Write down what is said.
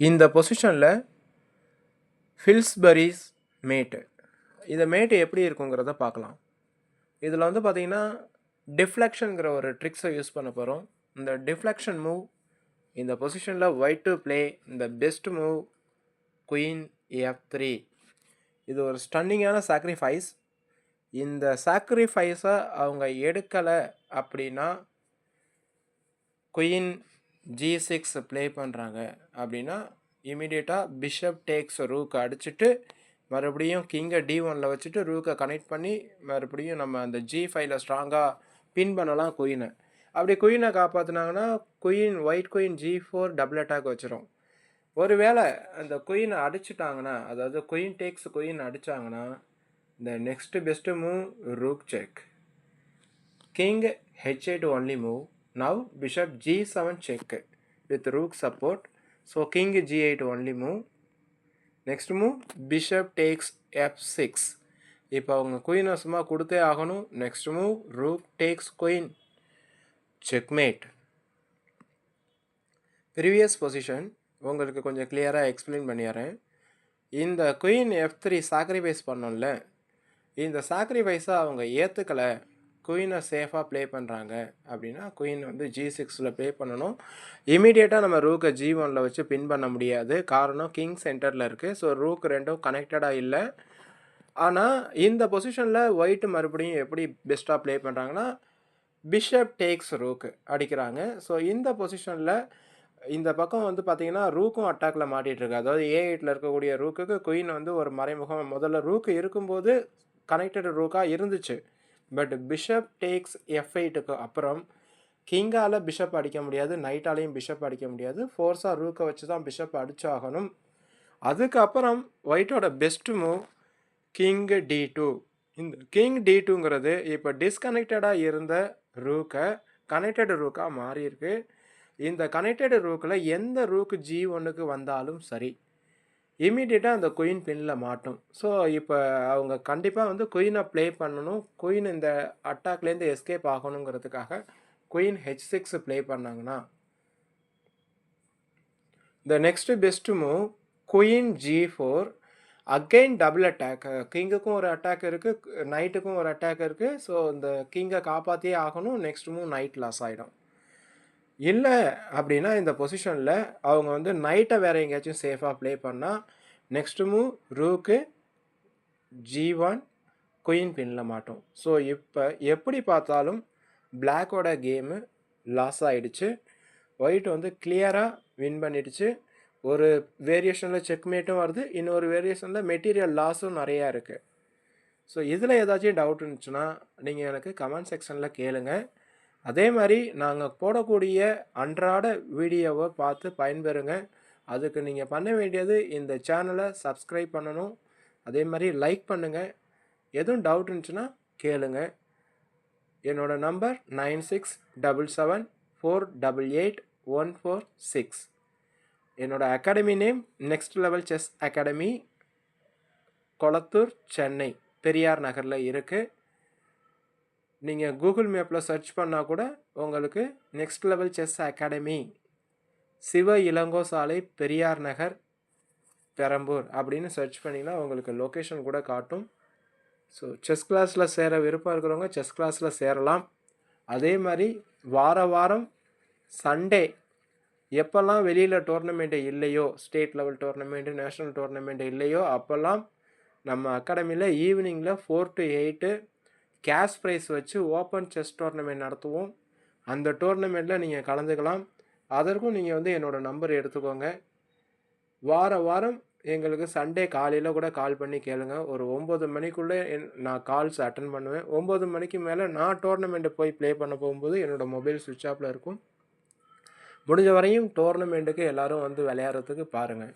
இந்த பொசிஷனில் ஃபில்ஸ்பரிஸ் மேட்டு. இந்த மேட்டு எப்படி இருக்குங்கிறத பார்க்கலாம். இதில் வந்து பார்த்திங்கன்னா டிஃப்ளெக்ஷனுங்கிற ஒரு ட்ரிக்ஸை யூஸ் பண்ண போகிறோம். இந்த டிஃப்ளெக்ஷன் மூவ் இந்த பொசிஷனில் ஒயிட் டு ப்ளே இந்த பெஸ்ட் மூவ் குயின் F3. இது ஒரு ஸ்டன்னிங்கான சாக்ரிஃபைஸ். இந்த சாக்ரிஃபைஸை அவங்க எடுக்கலை அப்படின்னா குயின் G6 ப்ளே பண்ணுறாங்க அப்படின்னா இமீடியட்டாக பிஷப் டேக்ஸ் ரூக்கை அடிச்சுட்டு மறுபடியும் கிங்கை D1 வச்சுட்டு ரூக்கை கனெக்ட் பண்ணி மறுபடியும் நம்ம அந்த G5 ஸ்ட்ராங்காக பின் பண்ணலாம் குயினை. அப்படி குயினை காப்பாற்றினாங்கன்னா white queen G4 double attack வச்சிரும். ஒருவேளை அந்த குயினை அடிச்சிட்டாங்கன்னா, அதாவது குயின் டேக்ஸ் குயின் அடித்தாங்கன்னா இந்த next best move rook check. King H8 only move. Now bishop G7 check with rook support. So king G8 only move. Next move bishop takes F6. இப்போ அவங்க குயினை சும்மா கொடுத்தே ஆகணும். Next move rook tax queen checkmate. Previous position உங்களுக்கு கொஞ்சம் கிளியராக explain பண்ணிடுறேன். இந்த குயின் F3 சாக்ரிஃபைஸ் பண்ணோம்ல, இந்த சாக்ரிஃபைஸை அவங்க ஏற்றுக்கலை, குயினை சேஃபாக ப்ளே பண்ணுறாங்க அப்படின்னா குயின் வந்து G6 ப்ளே பண்ணணும். இமீடியட்டாக நம்ம ரூக்கை G1 வச்சு பின் பண்ண முடியாது. காரணம் கிங் சென்டரில் இருக்குது. ஸோ ரூக் ரெண்டும் கனெக்டடாக இல்லை. ஆனால் இந்த பொசிஷனில் ஒயிட்டு மறுபடியும் எப்படி பெஸ்ட்டாக ப்ளே பண்ணுறாங்கன்னா பிஷப் டேக்ஸ் ரூக்கு அடிக்கிறாங்க. ஸோ இந்த பொசிஷனில் இந்த பக்கம் வந்து பார்த்திங்கன்னா ரூக்கும் அட்டாக்கில் மாட்டிகிட்ருக்கு. அதாவது A8 இருக்கக்கூடிய ரூக்குக்கு குயின் வந்து ஒரு மறைமுகம். முதல்ல ரூக்கு இருக்கும்போது கனெக்டட் ரூக்காக இருந்துச்சு. பட் பிஷப் டேக்ஸ் F8க்கு அப்புறம் கிங்கால் பிஷப் அடிக்க முடியாது, நைட்டாலையும் பிஷப் அடிக்க முடியாது. ஃபோர்ஸாக ரூக்கை வச்சு தான் பிஷப் அடிச்சாகணும். அதுக்கப்புறம் ஒயிட்டோட பெஸ்ட் மூவ் கிங் D2. இந்த கிங் D2ங்கிறது இப்போ டிஸ்கனெக்டடாக இருந்த ரூக்கை கனெக்டட் ரூக்காக மாறியிருக்கு. இந்த கனெக்டட் ரூக்கில் எந்த ரூக்கு G1க்கு வந்தாலும் சரி இமீடியட்டாக அந்த குயின் பின்னில் மாட்டும். ஸோ இப்போ அவங்க கண்டிப்பாக வந்து குயினை ப்ளே பண்ணணும். குயின் இந்த அட்டாக்லேருந்து எஸ்கேப் ஆகணுங்கிறதுக்காக குயின் H6 ப்ளே பண்ணாங்கன்னா இந்த next best move queen G4. Again double attack. கிங்குக்கும் ஒரு அட்டாக் இருக்குது, நைட்டுக்கும் ஒரு அட்டாக் இருக்குது. ஸோ இந்த கிங்கை காப்பாற்றியே ஆகணும். நெக்ஸ்ட் மூவ் நைட் லாஸ் ஆகிடும். இல்லை அப்படின்னா இந்த பொசிஷனில் அவங்க வந்து நைட்டை வேறு எங்கேயாச்சும் சேஃபாக ப்ளே பண்ணால் next move rook G1 queen பின்னில் மாட்டோம். ஸோ இப்போ எப்படி பார்த்தாலும் பிளாக்கோட கேமு லாஸ் ஆகிடுச்சு. ஒயிட் வந்து கிளியராக வின் பண்ணிடுச்சு. ஒரு வேரியேஷனில் செக்மேட்டும் வருது, இன்னொரு வேரியேஷனில் மெட்டீரியல் லாஸும் நிறையா இருக்குது. ஸோ இதில் ஏதாச்சும் டவுட் இருந்துச்சுன்னா நீங்கள் எனக்கு கமெண்ட் செக்ஷனில் கேளுங்க. அதே மாதிரி நாங்கள் போடக்கூடிய அன்றாட வீடியோவை பார்த்து பயன்பெறுங்க. அதுக்கு நீங்கள் பண்ண வேண்டியது இந்த சேனலை சப்ஸ்கிரைப் பண்ணணும், அதே மாதிரி லைக் பண்ணுங்கள். எதுவும் டவுட் இருந்துச்சுன்னா கேளுங்க. என்னோடய நம்பர் 9677488146. என்னோடய academy name next level chess academy, Kolathur, Chennai, Periyar நகரில் இருக்குது. நீங்கள் கூகுள் மேப்பில் சர்ச் பண்ணால் கூட உங்களுக்கு நெக்ஸ்ட் லெவல் செஸ் அகாடமி, சிவ இளங்கோ சாலை, பெரியார் நகர், பெரம்பூர் அப்படின்னு சர்ச் பண்ணிங்கன்னா உங்களுக்கு லொக்கேஷன் கூட காட்டும். ஸோ செஸ் கிளாஸில் சேர விருப்பம் இருக்கிறவங்க செஸ் கிளாஸில் சேரலாம். அதே மாதிரி வாரம் சண்டே எப்போல்லாம் வெளியில் டோர்னமெண்ட்டு இல்லையோ, state level tournament, national tournament இல்லையோ அப்போல்லாம் நம்ம அகாடமியில் ஈவினிங்கில் 4 to 8 கேஷ் ப்ரைஸ் வச்சு ஓப்பன் செஸ் டோர்னமெண்ட் நடத்துவோம். அந்த டோர்னமெண்ட்டில் நீங்கள் கலந்துக்கலாம். அதற்கும் நீங்கள் வந்து என்னோடய நம்பர் எடுத்துக்கோங்க. வாரம் எங்களுக்கு சண்டே காலையில் கூட கால் பண்ணி கேளுங்க. ஒரு 9 மணிக்குள்ளே நான் கால்ஸ் அட்டன் பண்ணுவேன். 9 மணிக்கு மேலே நான் டோர்னமெண்ட்டை போய் ப்ளே பண்ண போகும்போது என்னோடய மொபைல் சுவிட்ச் ஆஃபில் இருக்கும். முடிஞ்ச வரையும் டோர்னமெண்ட்டுக்கு எல்லோரும் வந்து விளையாடுறதுக்கு பாருங்கள்.